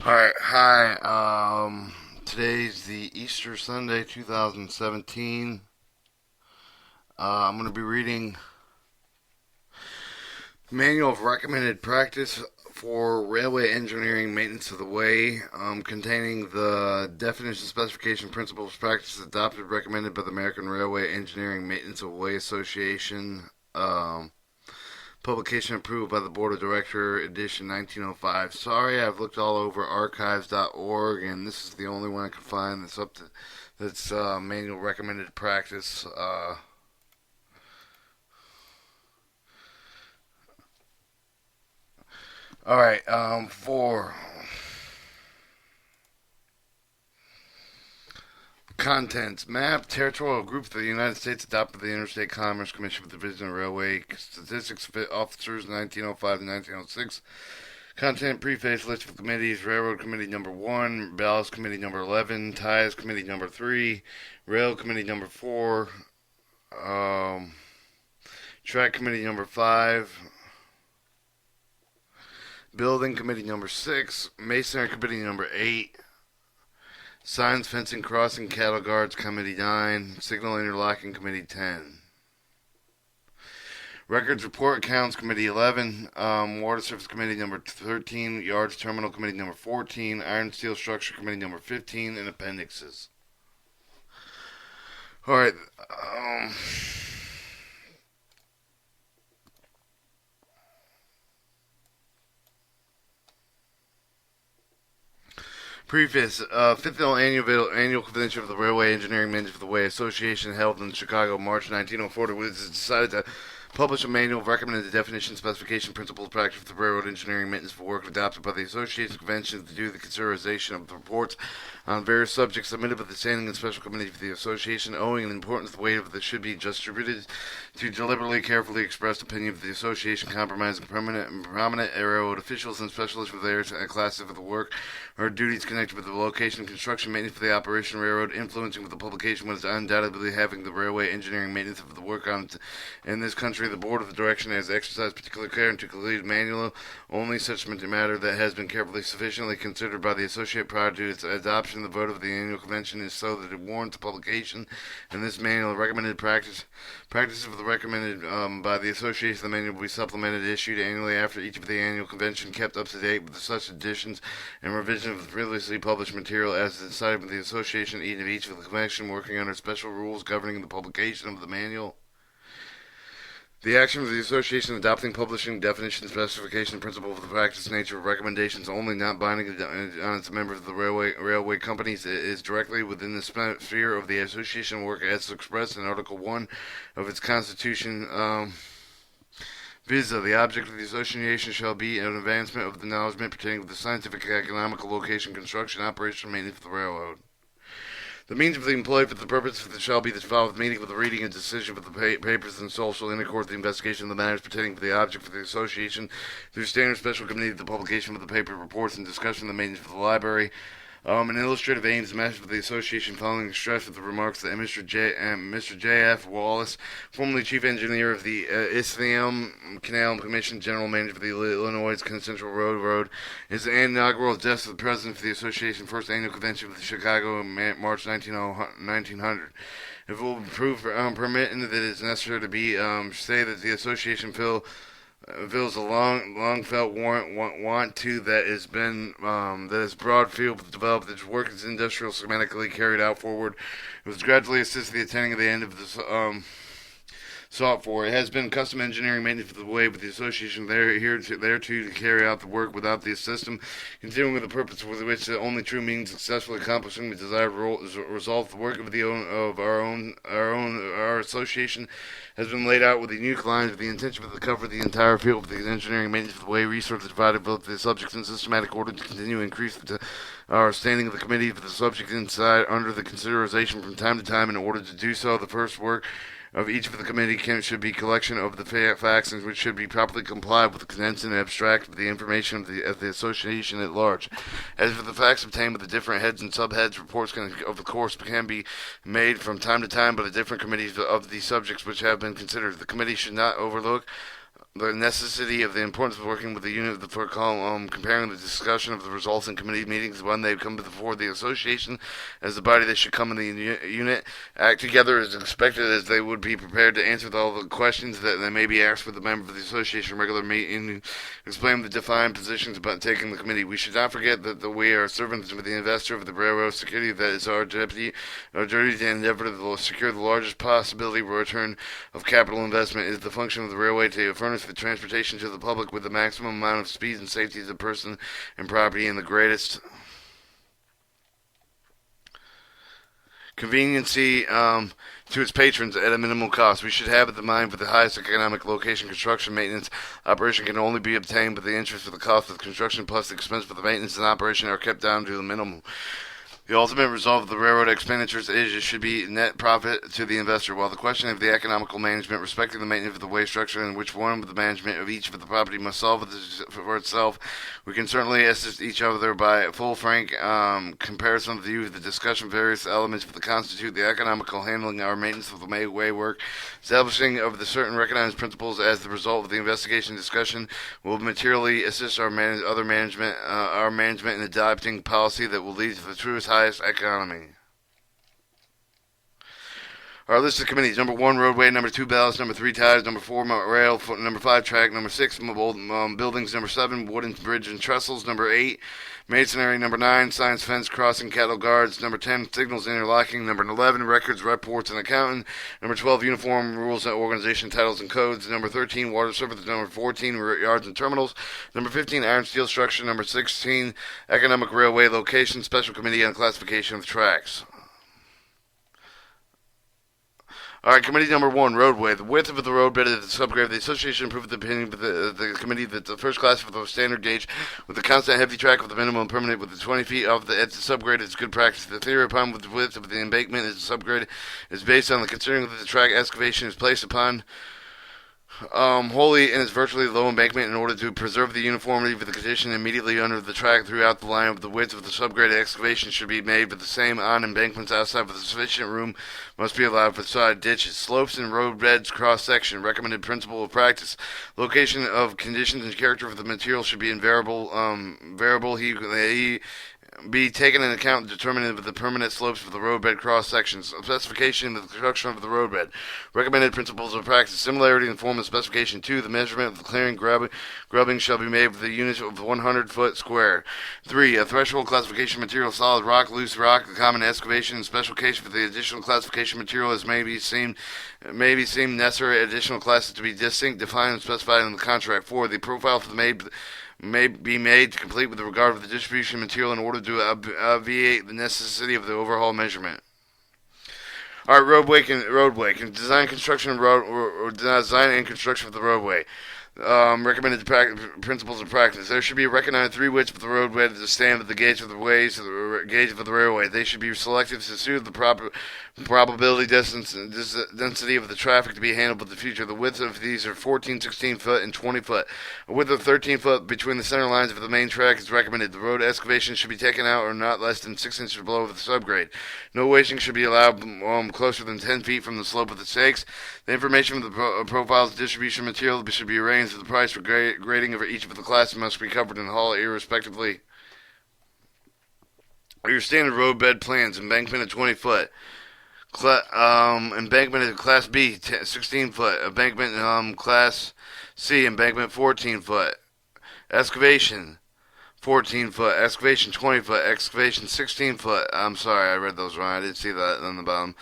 Alright, hi. Today's the Easter Sunday 2017. I'm going to be reading Manual of Recommended Practice for Railway Engineering Maintenance of the Way, containing the definition, specification, principles, practices adopted, recommended by the American Railway Engineering Maintenance of the Way Association. Publication approved by the Board of Directors, edition 1905. Sorry, I've looked all over archives.org, and this is the only one I can find that's up to that's manual recommended practice. All right, for contents, map, territorial group of the United States adopted the Interstate Commerce Commission for the Division of Railway Statistics Officers 1905 to 1906. Content preface list of committees: Railroad Committee number 1, Ballast Committee number 11, Ties Committee number 3, Rail Committee number 4, Track Committee number 5, Building Committee number 6, Masonry Committee number 8, Signs, Fencing, Crossing, Cattle Guards Committee 9, Signal Interlocking Committee 10. Records Report Accounts Committee 11, Water Surface Committee number 13, Yards Terminal Committee number 14, Iron Steel Structure Committee number 15, and Appendixes. Alright, preface. Fifth annual convention of the Railway Engineering Maintenance of the Way Association held in Chicago, March 1904, was decided to publish a manual of recommended definition, specification, principles, practice for the railroad engineering maintenance of work adopted by the association convention to do the consideration of the reports on various subjects submitted by the standing and special committee of the association, owing the importance the weight of this should be distributed to deliberately carefully expressed opinion of the association, compromising prominent railroad officials and specialists with their classes of the work or duties connected with the location, construction, maintenance for the operation railroad, influencing with the publication was undoubtedly having the railway engineering maintenance of the work on in this country. The board of the direction has exercised particular care to complete manual only such matter that has been carefully sufficiently considered by the associate prior to its adoption. The vote of the annual convention is so that it warrants publication, and this manual recommended practices of the recommended by the association. The manual will be supplemented, issued annually after each of the annual convention, kept up to date with such additions and revision of the previously published material as decided by the association. Each of the convention working under special rules governing the publication of the manual. The action of the association adopting, publishing, definition, specification, principle of the practice, nature of recommendations only, not binding on its members of the railway companies, is directly within the sphere of the association work as expressed in Article 1 of its Constitution. The object of the association shall be an advancement of the knowledge pertaining to the scientific, economical, location, construction, operation, and maintenance of the railroad. The means of the employed for the purpose of the shall be the following meeting with the reading and decision of the papers and social intercourse, the investigation of the matters pertaining to the object for the association through standard special committee, the publication of the paper reports and discussion of the maintenance of the library. An illustrative aims message of the association following stress with the remarks that Mr. J.F. Wallace, formerly chief engineer of the Isthmian Canal Commission, general manager of the Illinois Central Road, is the inaugural address of the president for the association first annual convention of the Chicago in March 1900. If it will prove permitted that it is necessary to be say that the association feels a long felt want to that has been that is broad field developed. Its work is industrial schematically carried out forward. It was gradually assist the attaining of the end of this sought for. It has been custom engineering maintenance for the way, with the association there to carry out the work without the system, continuing with the purpose with which the only true means successfully accomplishing the desired result. The work of our association has been laid out with the unique lines with the intention to cover the entire field of the engineering maintenance of the way, resources divided both the subjects in systematic order to continue to increase our standing of the committee for the subject inside under the consideration from time to time. In order to do so, the first work of each of the committee should be collection of the facts, and which should be properly complied with, condensed and abstract of the information of the association at large. As for the facts obtained with the different heads and subheads, reports of the course can be made from time to time by the different committees of the subjects which have been considered. The committee should not overlook the necessity of the importance of working with the unit for comparing the discussion of the results in committee meetings when they come before the association as the body that should come in the unit, act together as expected as they would be prepared to answer all the questions that they may be asked with the member of the association regular meeting, explain the defined positions about taking the committee. We should not forget that we are servants of the investor of the railroad security, that is our duty to endeavor to secure the largest possibility return of capital investment. It is the function of the railway to furnish the transportation to the public with the maximum amount of speed and safety of the person and property and the greatest conveniency to its patrons at a minimal cost. We should have it in mind for the highest economic location construction maintenance operation can only be obtained, but the interest for the cost of the construction plus the expense for the maintenance and operation are kept down to the minimum. The ultimate result of the railroad expenditures is it should be net profit to the investor, while the question of the economical management respecting the maintenance of the way structure and which one of the management of each of the property must solve for itself, we can certainly assist each other by a full, frank comparison of the view of the discussion of various elements that constitute the economical handling our maintenance of the way work, establishing of the certain recognized principles as the result of the investigation discussion will materially assist our management in adopting policy that will lead to the truest highest economy. Our list of committees: number 1, roadway; number 2, ballast; number 3, ties; number 4, rail; number 5, track; number 6, buildings; number 7, wooden bridge and trestles; number 8, masonry; number 9, science fence, crossing, cattle guards; number 10, signals, interlocking; number 11, records, reports, and accounting; number 12, uniform, rules, and organization, titles, and codes; number 13, water service; number 14, yards and terminals; number 15, iron steel structure; number 16, economic railway location; special committee on classification of tracks. Alright, committee number 1, roadway. The width of the roadbed is the subgrade. The association approved the opinion of the committee that the first class for the standard gauge with the constant heavy track with the minimum permanent with the 20 feet off the edge of the subgrade is good practice. The theory upon with the width of the embankment is the subgrade is based on the considering that the track excavation is placed upon wholly and is virtually low embankment in order to preserve the uniformity of the condition immediately under the track throughout the line of the width of the subgrade excavation should be made, but the same on embankments outside with sufficient room must be allowed for side ditches. Slopes and roadbeds cross section. Recommended principle of practice. Location of conditions and character of the material should be invariable. He be taken into account determining the permanent slopes for the roadbed cross sections. Specification of the construction of the roadbed. Recommended principles of practice. Similarity in the form of specification 2. The measurement of the clearing grubbing shall be made with the unit of 100 foot square. 3. A threshold classification material: solid rock, loose rock, common excavation. In special case for the additional classification material as may be seem necessary additional classes to be distinct, defined, and specified in the contract. 4. The profile for the may be made to complete with regard to the distribution material in order to obviate the necessity of the overhaul measurement. All right, roadway. Design construction of road or design and construction of the roadway. Recommended principles of practice. There should be recognized 3 widths of the roadway to stand at the gauge of the ways of the gauge of the railway. They should be selected to suit the probability density of the traffic to be handled in the future. The widths of these are 14, 16 foot, and 20 foot. A width of 13 foot between the center lines of the main track is recommended. The road excavation should be taken out or not less than 6 inches below the subgrade. No wasting should be allowed closer than 10 feet from the slope of the stakes. The information of the profiles of distribution material should be arranged. The price for grading of each of the classes must be covered in the hall irrespectively. Your standard roadbed plans: embankment of 20 foot, embankment of Class B 16 foot, embankment Class C embankment 14 foot, excavation 14 foot, excavation 20 foot, excavation 16 foot. I'm sorry, I read those wrong. I didn't see that on the bottom.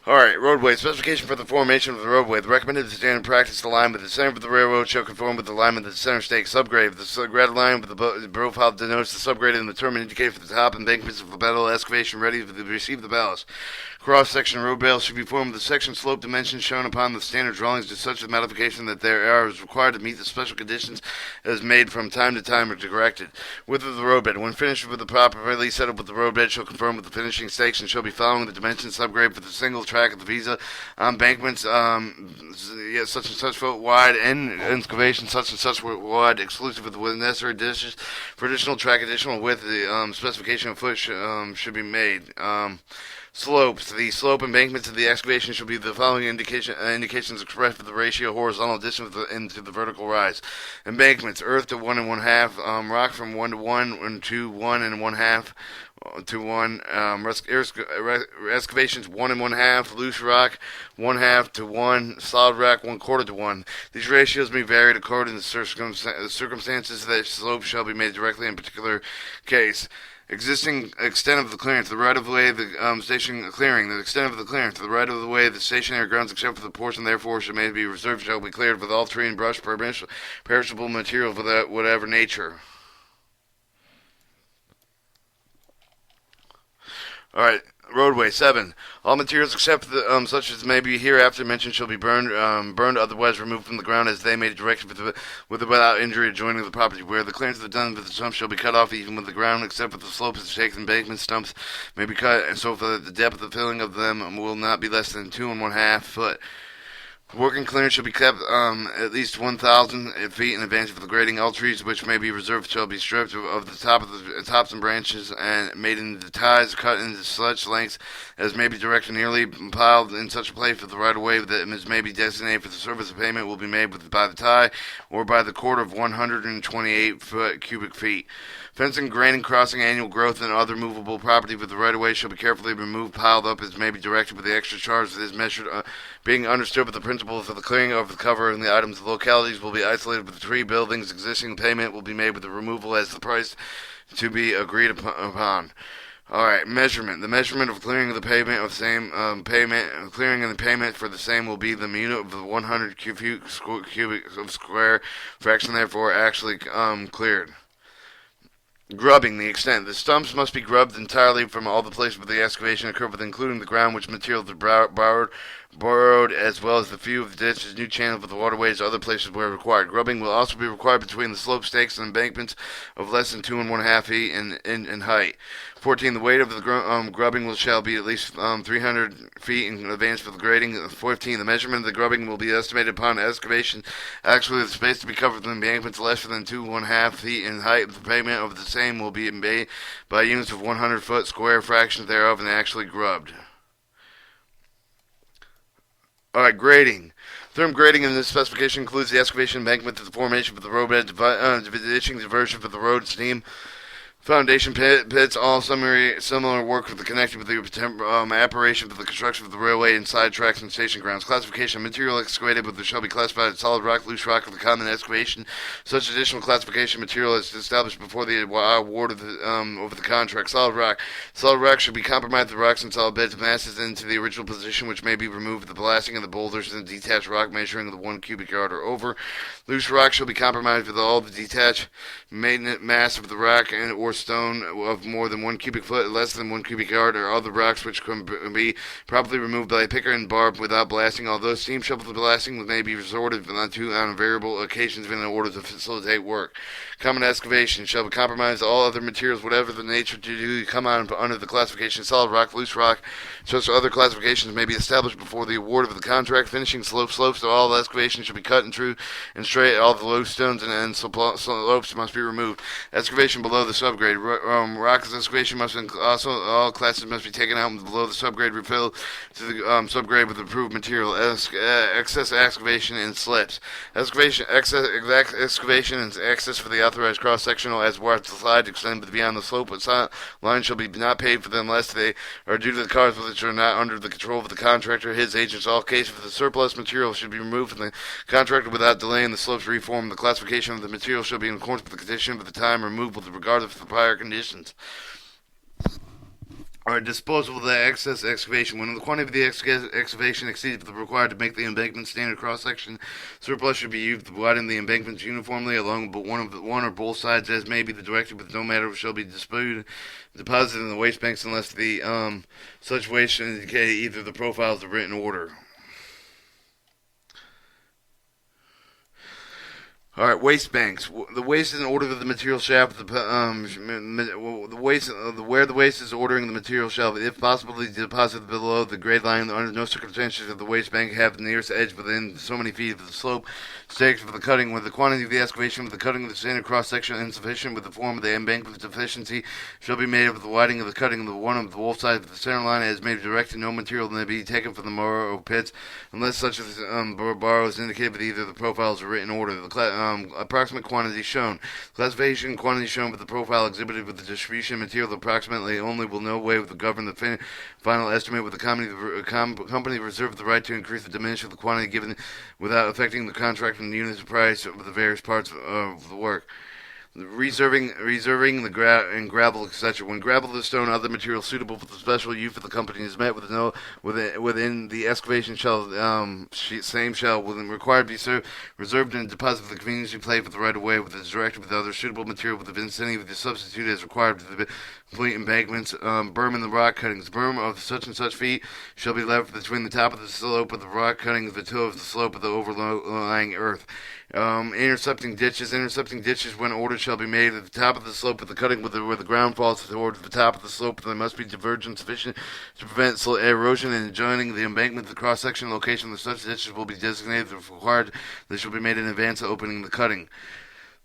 Alright, roadway. Specification for the formation of the roadway. The recommended standard practice alignment with the center of the railroad shall conform with the alignment of the center stake subgrade. The subgrade line with the profile denotes the subgrade and the term indicated for the top embankments of the metal excavation ready to receive the ballast. Cross-section road bales should be formed with the section slope dimensions shown upon the standard drawings to such a modification that there are is required to meet the special conditions as made from time to time or corrected. Width of the roadbed. When finished with the properly set up with the roadbed shall conform with the finishing stakes and shall be following the dimension subgrade for the single track of the visa embankments, such and such foot wide, and excavation such and such wide, exclusive of the necessary dishes for additional track, additional width. The specification of foot should be made. Slopes. The slope embankments of the excavation should be the following indications expressed for the ratio horizontal distance into the vertical rise. Embankments: earth to 1 1/2, rock from 1 to 1 and to 1 1/2 to 1. Excavations 1 1/2, loose rock 1/2 to 1, solid rock 1/4 to 1. These ratios may vary according to the circumstances. That slope shall be made directly in particular case. Existing extent of the clearance, the right-of-way, the station clearing, the extent of the clearance, the right-of-the-way, the stationary grounds, except for the portion therefore should may be reserved, shall be cleared with all tree and brush, perishable material of whatever nature. All right. Roadway 7. All materials except such as may be hereafter mentioned shall be burned, otherwise removed from the ground as they may be directed without injury adjoining the property. Where the clearance of the done with the stumps shall be cut off even with the ground, except with the slopes, the shakes, and embankment stumps may be cut, and so for the depth of the filling of them will not be less than 2 1/2 foot. Working clearance should be kept at least 1,000 feet in advance of the grading. All trees which may be reserved shall be stripped of the tops and branches and made into ties, cut into such lengths as may be directed nearly piled in such a place with the right of way that as may be designated for the service of payment will be made by the tie or by the cord of 128 cubic feet. Fencing, grading, crossing, annual growth, and other movable property with the right-of-way shall be carefully removed, piled up as may be directed with the extra charge that is measured, being understood with the principles of the clearing of the cover and the items. The localities will be isolated with the tree buildings. Existing payment will be made with the removal as the price to be agreed upon. All right, measurement. The measurement of clearing of the pavement of same clearing and the payment for the same will be the unit of the 100 cubic of square fraction, therefore actually cleared. Grubbing, the extent. The stumps must be grubbed entirely from all the places where the excavation occurred, with including the ground which materials are borrowed, as well as the few of the ditches, new channels with the waterways, other places where required. Grubbing will also be required between the slope stakes and embankments of less than 2 1/2 feet in height. 14. The weight of the grubbing shall be at least 300 feet in advance for the grading. 15. The measurement of the grubbing will be estimated upon excavation. Actually, the space to be covered with embankments less than 2 1/2 feet in height. The payment of the same will be made by units of 100 foot square fractions thereof and actually grubbed. All right, grading. Term grading in this specification includes the excavation embankment to the formation for the roadbed, ditching, diversion for the road, steam, foundation pits, all similar work with the connected with the apparatus for the construction of the railway and side tracks and station grounds. Classification: material excavated with shall be classified as solid rock, loose rock of the common excavation. Such additional classification material is established before the award of over the contract. Solid rock. Solid rock should be compromised with rocks and solid beds of masses into the original position, which may be removed with the blasting of the boulders and detached rock measuring the 1 cubic yard or over. Loose rock shall be compromised with all the detached mass of the rock and or stone of more than 1 cubic foot, less than 1 cubic yard, or other rocks which can be properly removed by a picker and barb without blasting. Although steam shovel blasting may be resorted to on variable occasions in order to facilitate work. Common excavation shall be compromised all other materials, whatever the nature to do, come on under the classification solid rock, loose rock. Such other classifications may be established before the award of the contract. Finishing slopes to all excavation should be cut and true and straight. All the low stones and slopes must be removed. Excavation below the subgrade. Rock excavation must also all classes must be taken out below the subgrade, refilled to the subgrade with improved material. Excess excavation and slips. Excavation and access for the authorized cross sectional as well as the slide extended beyond the slope, but line shall be not paid for them unless they are due to the cars which are not under the control of the contractor, his agents. All cases for the surplus material should be removed from the contractor without delay, and the slopes reformed. The classification of the material shall be in accordance with the condition of the time removed with regard to the prior conditions. Or disposal of the excess excavation. When the quantity of the excavation exceeds the required to make the embankment standard cross-section, surplus should be used to widen the embankments uniformly along one or both sides as may be the directive, but no matter shall be deposited in the waste banks unless the such waste should indicate either the profiles of written order. All right, waste banks. The waste is an order of the material shall the waste where the waste is ordering the material shall, if possible, be deposited below the grade line. Under no circumstances of the waste bank have the nearest edge within so many feet of the slope stakes for the cutting. With the quantity of the excavation of the cutting of the standard cross section insufficient with the form of the embankment deficiency shall be made of the widening of the cutting of the one of the wolf side of the center line as may be directed. No material may be taken from the mower or pits unless such as borrow is indicated with either the profiles or written order. The approximate quantity shown. Classification quantity shown with the profile exhibited with the distribution material approximately only will no way govern the final estimate with the company reserve the right to increase or diminish the quantity given without affecting the contract and the units of price of the various parts of the work. Reserving and gravel, etc. When gravel is stone, other material suitable for the special use of the company is met with within the excavation shell. Same shell will required to be reserved and deposited for the convenience of play with the right of way with the directed with other suitable material with the vicinity with the substitute as required for the complete embankments. Berm and the rock cuttings. The berm of such and such feet shall be left between the top of the slope of the rock cuttings the toe of the slope of the overlying earth. Intercepting ditches. Intercepting ditches, when ordered, shall be made at the top of the slope of the cutting where the ground falls towards the top of the slope. They must be divergent sufficient to prevent erosion and adjoining the embankment. The cross-section location of such ditches will be designated if required. They shall be made in advance of opening the cutting.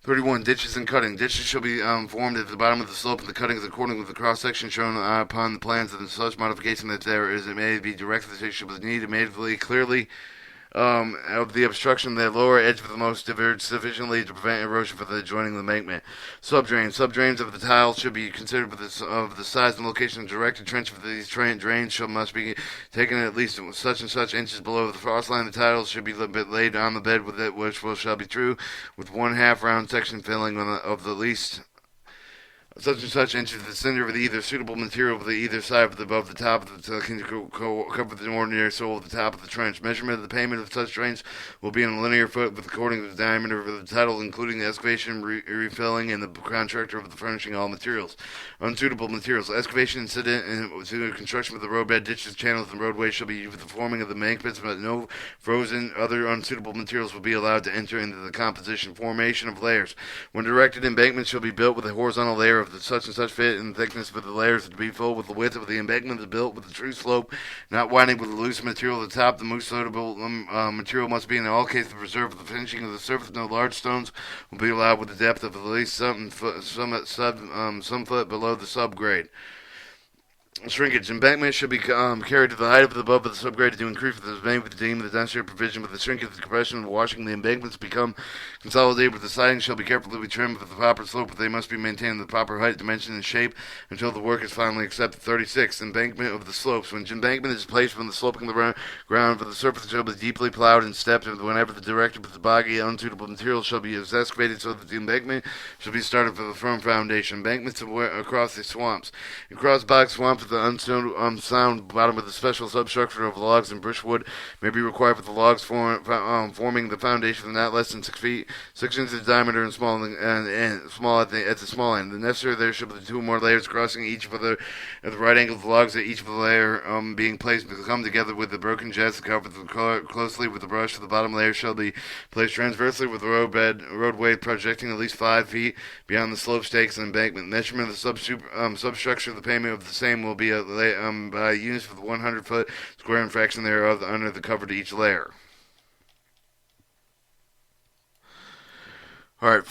31. Ditches and cutting. Ditches shall be formed at the bottom of the slope of the cuttings according with the cross-section shown upon the plans and such modification that there is it may be directed that shall be needed immediately clearly of the obstruction, the lower edge of the most diverged sufficiently to prevent erosion for the adjoining embankment. Subdrains. Subdrains of the tiles should be considered of the size and location of directed trench for these drains must be taken at least such and such inches below the frost line. The tiles should be laid on the bed with it, which shall be true, with 1/2 round section filling of the least such and such inches the center of either suitable material for the either side of above the top of the can cover the ordinary sole of the top of the trench. Measurement of the payment of such drains will be in a linear foot with according to the diameter of the title, including the excavation, refilling, and the contractor of the furnishing all materials. Unsuitable materials. Excavation incident and construction of the roadbed, ditches, channels, and roadways shall be used for the forming of the embankments, but no frozen other unsuitable materials will be allowed to enter into the composition. Formation of layers. When directed, embankments shall be built with a horizontal layer of the such and such fit and thickness for the layers to be full with the width of the embankment is built with the true slope, not widening with the loose material at the top. The most suitable material must be in all cases preserved for the finishing of the surface. No large stones will be allowed with the depth of at least some foot below the subgrade. Shrinkage. Embankment should be carried to the height of the above of the subgrade to increase the made with the deem of the necessary provision with the shrinkage, the compression, and washing. The embankments become consolidated with the siding shall be carefully trimmed with the proper slope, but they must be maintained in the proper height, dimension, and shape until the work is finally accepted. 36. Embankment of the slopes. When embankment is placed from the sloping of the ground for the surface shall be deeply plowed and stepped, and whenever the director with the boggy unsuitable material shall be excavated so that the embankment shall be started for the firm foundation. Embankments across the swamps. Across bog swamps, the unsound bottom of the special substructure of logs and brushwood may be required for the logs forming the foundation of not less than 6 feet, 6 inches in diameter, and small at the small end. The necessary there should be 2 more layers crossing each of the at the right angle of the logs at each of the layer being placed to come together with the broken jets covered closely with the brush. The bottom layer shall be placed transversely with the roadway projecting at least 5 feet beyond the slope stakes and embankment. Measurement of the substructure of the payment of the same will be by units for the 100-foot square and fraction thereof under the cover to each layer. Alright,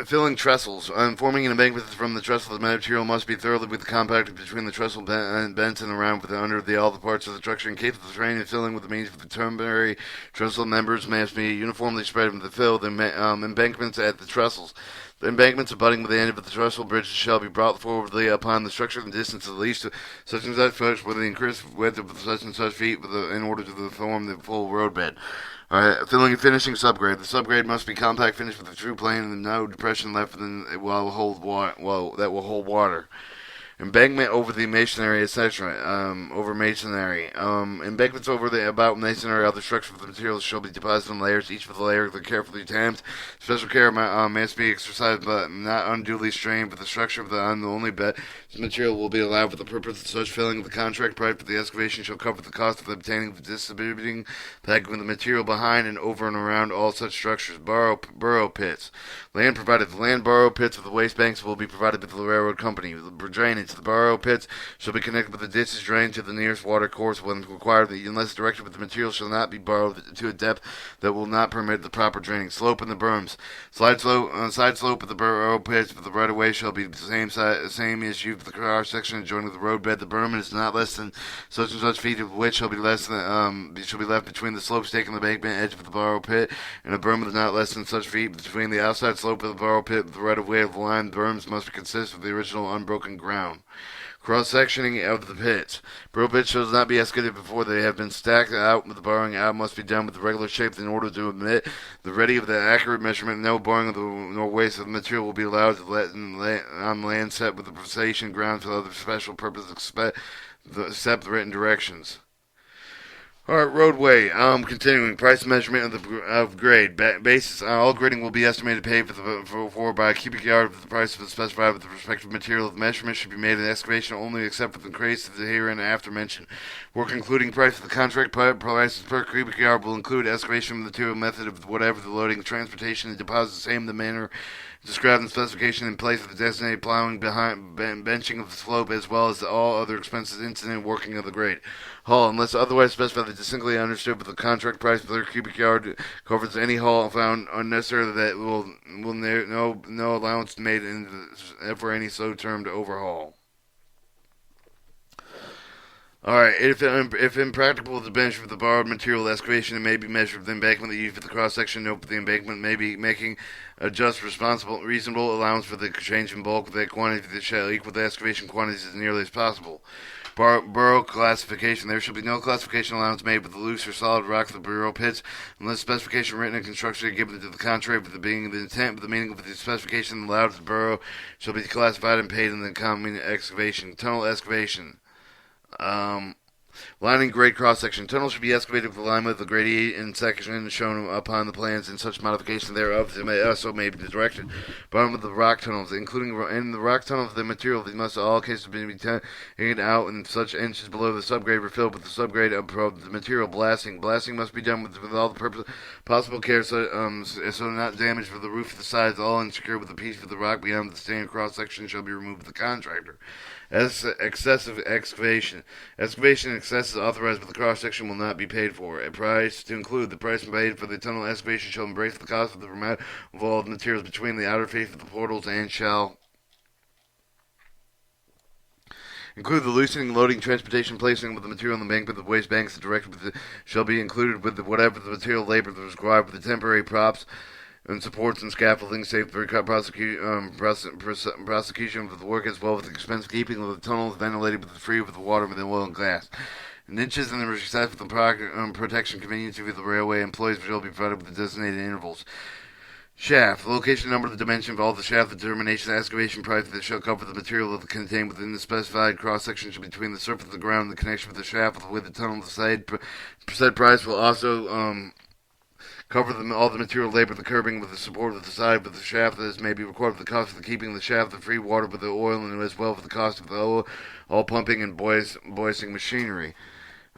filling trestles. Forming an embankment from the trestle, the material must be thoroughly compacted between the trestle bents and around under all the parts of the structure. In case of the terrain and filling with the means of the temporary trestle members must be uniformly spread with the fill. The embankments at the trestles. The embankments abutting with the end of the trestle bridges shall be brought forwardly upon the structure in the distance at least such and such foot with the increased width of such and such feet in order to form the full roadbed. Filling and finishing subgrade. The subgrade must be compact finished with a true plane and no depression left that will hold water. Embankment over the masonry, etc. Over masonry. Embankments over the about masonry or other structure of the materials shall be deposited in layers. Each of the layers are carefully tamped. Special care must be exercised, but not unduly strained. But the structure of the only bed material will be allowed for the purpose of such filling. The contract price for the excavation shall cover the cost of obtaining the distributing, packing the material behind and over and around all such structures. Burrow pits. Land provided. The land burrow pits of the waste banks will be provided by the railroad company. The drainage. The burrow pits shall be connected with the ditches drained to the nearest water course when required, unless directed with the material shall not be burrowed to a depth that will not permit the proper draining. Slope in the berms. Side slope of the burrow pits for the right of way shall be the same as used for the cross section adjoining the roadbed. The berm is not less than such and such feet of width shall be left between the slope stake and the embankment edge of the burrow pit, and a berm is not less than such feet between the outside slope of the burrow pit and the right of way of the line. Berms must consist of the original unbroken ground. Cross-sectioning of the pits. Burrow pits shall not be excavated before they have been stacked out. The burrowing out must be done with the regular shape in order to admit the ready of the accurate measurement. No burrowing nor waste of the material will be allowed to let on land set with the precision ground for other special purposes except the written directions. Alright, roadway. Continuing. Price measurement of grade. Basis. All grading will be estimated paid for by a cubic yard of the price specified with the respective material. The measurement should be made in excavation only except for the grades to the herein after mentioned. Work including price of the contract prices per cubic yard will include excavation material method of whatever the loading, transportation, and deposit the same the manner described in the specification in place of the designated plowing, behind benching of the slope, as well as all other expenses incident working of the grade. Haul, unless otherwise specified, distinctly understood, but the contract price per cubic yard covers any haul found unnecessary that will no allowance made for any so termed overhaul. Alright, if impracticable to bench for the borrowed material excavation, it may be measured with the embankment that used for the cross-section. Note that the embankment may be making a just, reasonable allowance for the change in bulk of that quantity that shall equal the excavation quantities as nearly as possible. Burrow classification. There shall be no classification allowance made with the loose or solid rock of the burrow pits, unless specification written and construction are given to the contrary, for the being the intent of the meaning of the specification allowed the burrow shall be classified and paid in the common excavation. Tunnel excavation. Lining grade cross-section. Tunnels should be excavated with alignment of the grade in section shown upon the plans, and such modification thereof may be directed. Bottom of the rock tunnels, including in the rock tunnels, the material that must in all cases be taken out in such inches below the subgrade were filled with the subgrade of the material. Blasting. Blasting must be done with all the possible care so not damage for the roof of the sides, all insecure with a piece of the rock beyond the standard cross-section shall be removed by the contractor. As excessive excavation. Excavation in excess is authorized, but the cross-section will not be paid for. A price to include the price paid for the tunnel excavation shall embrace the cost of the removal of all the materials between the outer face of the portals and shall include the loosening, loading, transportation, placing of the material in the embankment of the waste banks. The directed shall be included with whatever the material labor that is required for the temporary props and supports and scaffolding, safe for prosecution of the work, as well as the expense of keeping the tunnels ventilated free with the water with the oil and gas. Niches in the recess with the protection convenience of the railway employees will be provided with the designated intervals. Shaft. The location, number, the dimension of all the shaft, the determination, the excavation price that shall cover the material contained within the specified cross-section between the surface of the ground and the connection with the shaft with the tunnel. The said price will also cover all the material labor, the curbing with the support of the side with the shaft, as may be required for the cost of the keeping the shaft, the free water with the oil, and as well for the cost of the all pumping and boising machinery.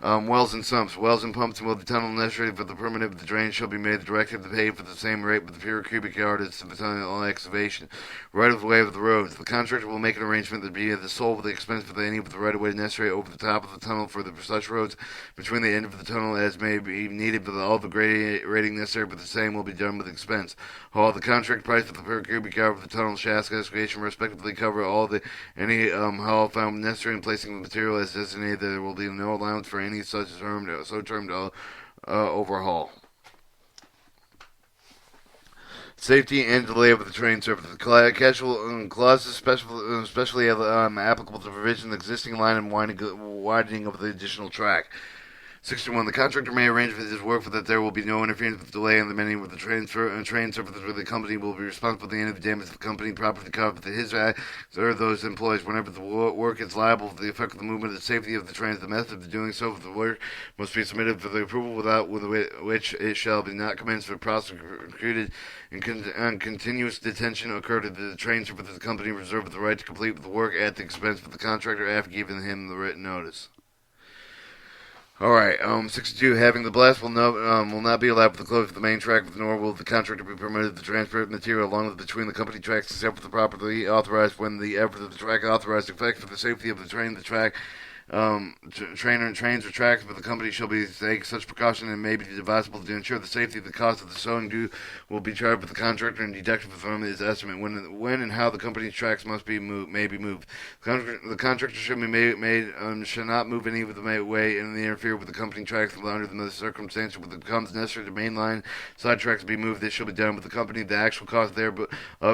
Wells and sumps. Wells and pumps will the tunnel necessary for the permanent of the drain shall be made the directive to pay for the same rate with the pure cubic yard as the tunnel excavation. Right of the way of the roads. The contractor will make an arrangement that be the sole of the expense for any of the right of way necessary over the top of the tunnel for such roads between the end of the tunnel as may be needed, but all the grading necessary but the same will be done with expense. Haul. The contract price for the per cubic yard of the tunnel shaft excavation respectively cover all any haul found necessary in placing the material as designated. There will be no allowance for any such termed overhaul. Safety and delay of the train service. Casual clauses especially applicable to provision of the existing line and widening of the additional track. 61. The contractor may arrange for this work so that there will be no interference with delay in the mending of the train surfaces where the company will be responsible for the end of the damage to the company property covered with his act or those employees. Whenever the work is liable for the effect of the movement and the safety of the trains, the method of doing so for the work must be submitted for the approval without which it shall be not commenced or prosecuted and continuous detention occurred if the train surfaces the company reserved the right to complete the work at the expense of the contractor after giving him the written notice. Alright, 62. Having the blast will not be allowed for the close of the main track, nor will the contractor be permitted to transport material along with between the company tracks except for the properly authorized when the effort of the track authorized effect for the safety of the train, the track, trains or tracks, but the company shall be take such precaution and may be advisable to ensure the safety. The cost of the sewing due will be charged with the contractor and deducted from his estimate when and how the company's tracks may be moved. The contractor should should not move any of the way and interfere with the company tracks under the circumstances when it becomes necessary to mainline side tracks to be moved. This shall be done with the company. The actual cost thereof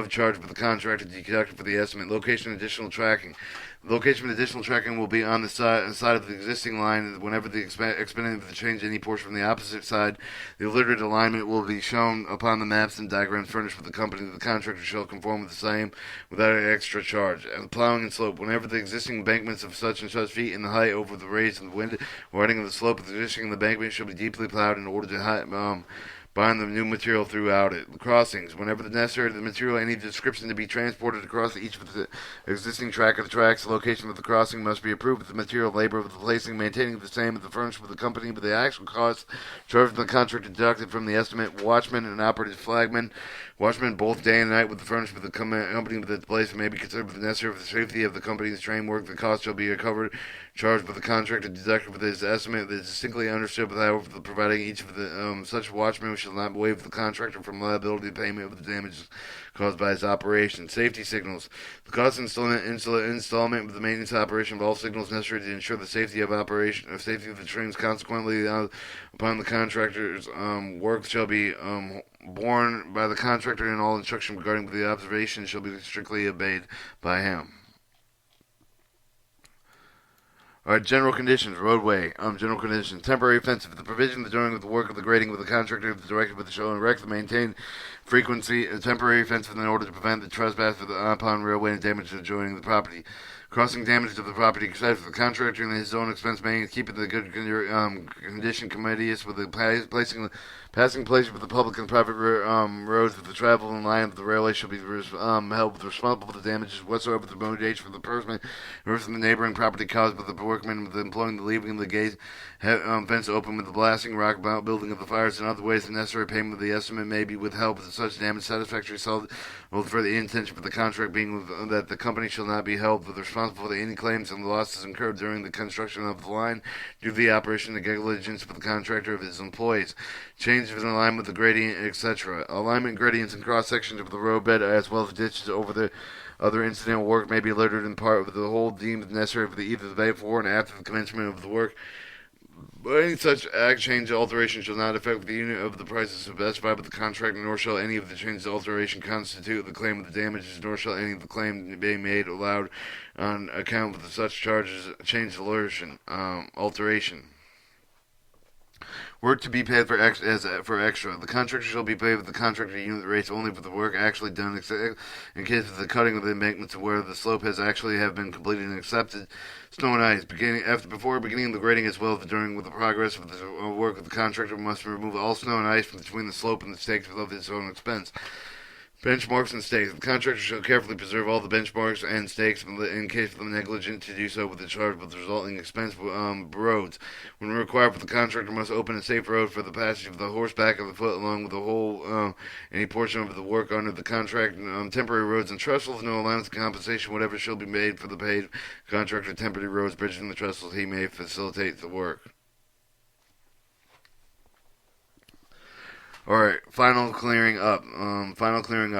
charged with the contractor deducted for the estimate. Location additional tracking. The location of additional tracking will be on the side of the existing line. Whenever the expending to change any portion from the opposite side, the alliterated alignment will be shown upon the maps and diagrams furnished with the company. The contractor shall conform with the same without an extra charge. And plowing and slope. Whenever the existing embankments of such and such feet in the height over the raise of the wind or heading of the slope of the existing embankment shall be deeply plowed in order to bind the new material throughout it. The crossings. Whenever necessary, the material any description to be transported across each of the existing track of the tracks, the location of the crossing must be approved with the material labor of the placing, maintaining the same of the furniture with the company, but the actual cost charged from the contractor deducted from the estimate. Watchmen and operative flagmen. Watchmen both day and night with the furniture with the company with its place may be considered necessary for the safety of the company's train work. The cost shall be recovered, charged with the contractor deducted with his estimate that is distinctly understood without providing each of the such watchmen shall not waive the contractor from liability payment of the damages caused by his operation. Safety signals. The cost installment of the maintenance operation of all signals necessary to ensure the safety of the trains. Consequently, upon the contractor's work shall be borne by the contractor, and all instruction regarding the observation shall be strictly obeyed by him. Alright, general conditions, roadway, general conditions, temporary offensive, the provision of the doing of the work of the grading with the contractor, the directive with the show and erect, the maintain frequency, temporary offensive in order to prevent the trespass upon railway and damage to adjoining the property. Crossing damage to the property except for the contractor and his own expense may keep it in the good condition commodious with the passing places with the public and private roads with the travel in line of the railway shall be held responsible for the damages whatsoever the motivation for the person or from the neighboring property caused by the workmen with the employing the leaving the gate fence open with the blasting rock building of the fires and other ways the necessary payment of the estimate may be withheld with such damage satisfactory solved for the intention for the contract being that the company shall not be held with responsible for any claims and losses incurred during the construction of the line due to the operation and negligence of the contractor of his employees. Change of alignment with the gradient, etc. Alignment gradients and cross sections of the roadbed as well as ditches over the other incidental work may be lettered in part with the whole deemed necessary for either the day before and after the commencement of the work. But any such act, change, or alteration shall not affect the unit of the prices specified by the contract, nor shall any of the changes or alteration constitute the claim of the damages, nor shall any of the claim be made allowed on account of such charges, change, alteration. Work to be paid for extra. The contractor shall be paid with the contractor unit rates only for the work actually done, in case of the cutting of the embankments where the slope has actually have been completed and accepted. Snow and ice. Before beginning the grading as well as during with the progress of the work of the contractor must remove all snow and ice from between the slope and the stakes without his own expense. Benchmarks and stakes. The contractor shall carefully preserve all the benchmarks and stakes in case of the negligent to do so with the charge with the resulting expense roads. When required, the contractor must open a safe road for the passage of the horseback of the foot along with the whole any portion of the work under the contract. Temporary roads and trestles. No allowance of compensation whatever shall be made for the paid contractor temporary roads, bridges, and the trestles he may facilitate the work. Alright, final clearing up.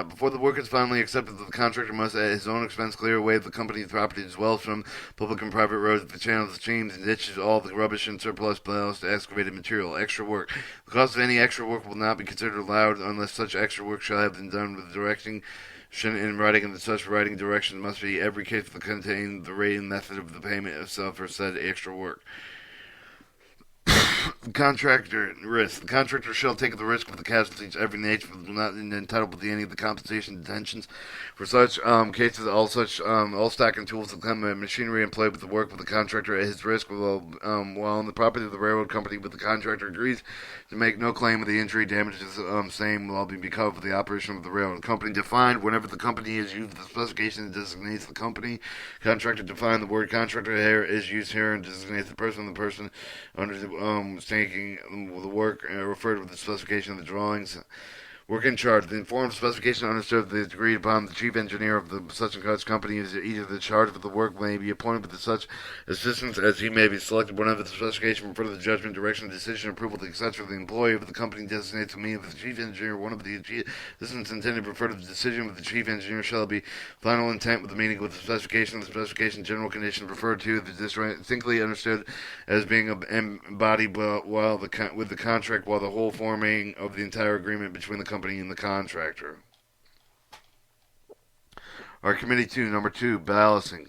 Before the work is finally accepted, the contractor must at his own expense clear away the company's property as well as from public and private roads, the channels, streams, and ditches, all the rubbish and surplus ballast excavated material. Extra work. The cost of any extra work will not be considered allowed unless such extra work shall have been done with directing in writing, and such writing directions must be every case to contain the rate and method of the payment itself for said extra work. The contractor risk. The contractor shall take the risk of the casualties of every nature, but will not be entitled to any of the compensation intentions. For such cases, all stock and tools and machinery employed with the work with the contractor at his risk, while on the property of the railroad company, with the contractor agrees to make no claim of the injury damages, same will all be covered for the operation of the railroad company. Defined whenever the company is used, the specification that designates the company. Contractor defined. The word contractor here is used here and designates the person. The person under the taking the work referred to with the specification of the drawings. Work in charge. The informed specification understood that is agreed upon. The chief engineer of the such and such company is either the charge of the work may be appointed with such assistance as he may be selected whenever the specification refer to the judgment, direction, decision, approval, etc. of the employee of the company designates me of the chief engineer. One of the assistants intended to refer to the decision of the chief engineer shall be final intent with the meaning with the specification of the specification. General conditions referred to the distinctly understood as being embodied with the contract, while the whole forming of the entire agreement between the company and the contractor. Our committee 2, number 2, ballasting.